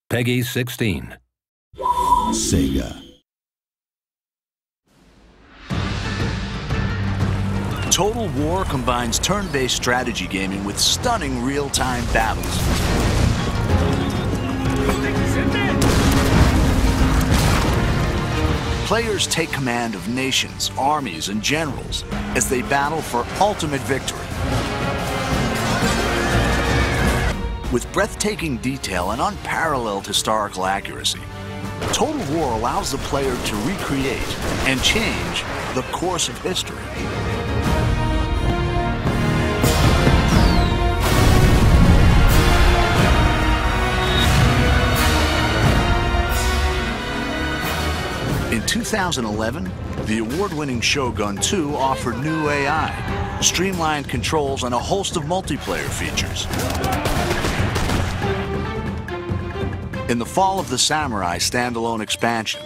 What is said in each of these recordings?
Peggy 16. Sega. Total War combines turn-based strategy gaming with stunning real-time battles. Players take command of nations, armies, and generals as they battle for ultimate victory. With breathtaking detail and unparalleled historical accuracy, Total War allows the player to recreate and change the course of history. In 2011, the award-winning Shogun 2 offered new AI, streamlined controls, and a host of multiplayer features. In the Fall of the Samurai standalone expansion,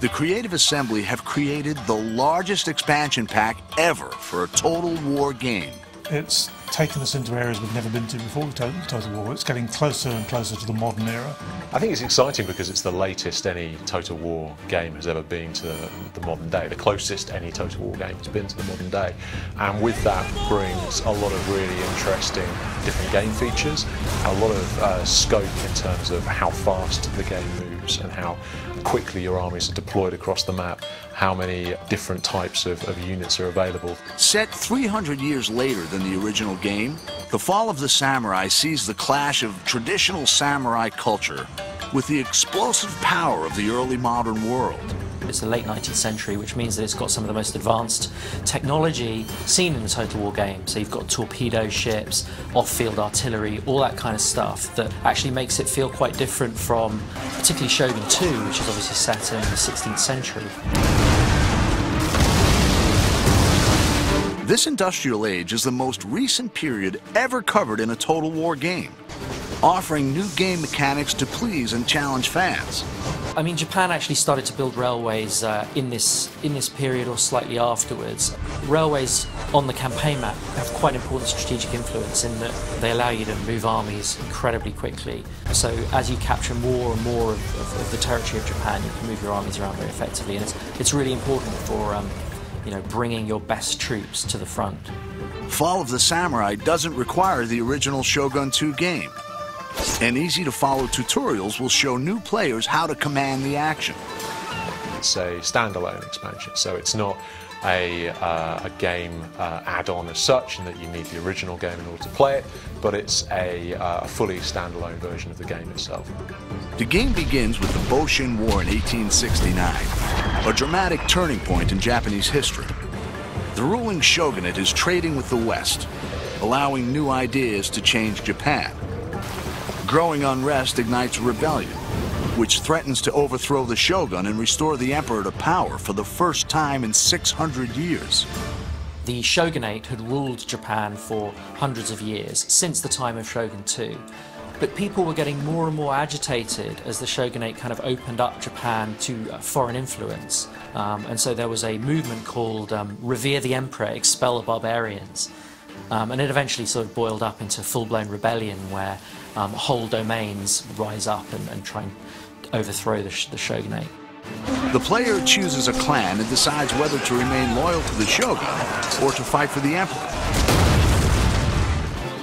the Creative Assembly have created the largest expansion pack ever for a Total War game. It's taken us into areas we've never been to before with Total War. It's getting closer and closer to the modern era. I think it's exciting because it's the latest any Total War game has ever been to the modern day, the closest any Total War game has been to the modern day. And with that brings a lot of really interesting different game features, a lot of scope in terms of how fast the game moves and how quickly your armies are deployed across the map, how many different types of units are available. Set 300 years later than the original game, The Fall of the Samurai sees the clash of traditional samurai culture with the explosive power of the early modern world. It's the late 19th century, which means that it's got some of the most advanced technology seen in the Total War game. So you've got torpedo ships, off-field artillery, all that kind of stuff that actually makes it feel quite different from particularly Shogun 2, which is obviously set in the 16th century. This industrial age is the most recent period ever covered in a Total War game, offering new game mechanics to please and challenge fans. I mean, Japan actually started to build railways in this period or slightly afterwards. Railways on the campaign map have quite an important strategic influence in that they allow you to move armies incredibly quickly. So as you capture more and more of the territory of Japan, you can move your armies around very effectively, and it's really important for bringing your best troops to the front. Fall of the Samurai doesn't require the original Shogun 2 game, and easy-to-follow tutorials will show new players how to command the action. It's a standalone expansion, so it's not a game add-on as such, and that you need the original game in order to play it, but it's a fully standalone version of the game itself. The game begins with the Boshin War in 1869, a dramatic turning point in Japanese history. The ruling shogunate is trading with the West, allowing new ideas to change Japan. Growing unrest ignites rebellion, which threatens to overthrow the shogun and restore the emperor to power for the first time in 600 years. The shogunate had ruled Japan for hundreds of years, since the time of Shogun 2. But people were getting more and more agitated as the shogunate kind of opened up Japan to foreign influence. And so there was a movement called Revere the Emperor, Expel the Barbarians. And it eventually sort of boiled up into full-blown rebellion where whole domains rise up and try and overthrow the shogunate. The player chooses a clan and decides whether to remain loyal to the shogun or to fight for the emperor.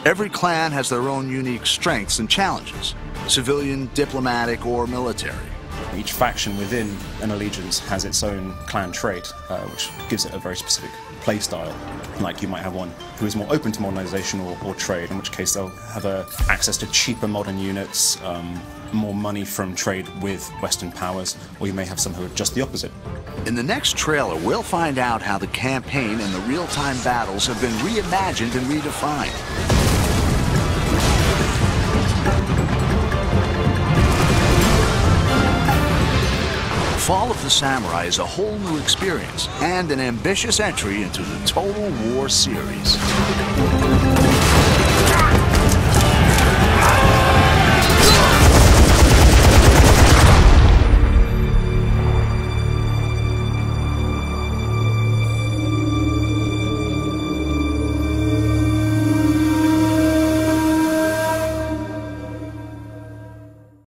Every clan has their own unique strengths and challenges, civilian, diplomatic, or military. Each faction within an allegiance has its own clan trait, which gives it a very specific play style. Like you might have one who is more open to modernization or trade, in which case they'll have access to cheaper modern units, more money from trade with Western powers, or you may have some who are just the opposite. In the next trailer, we'll find out how the campaign and the real-time battles have been reimagined and redefined. Fall of the Samurai is a whole new experience and an ambitious entry into the Total War series.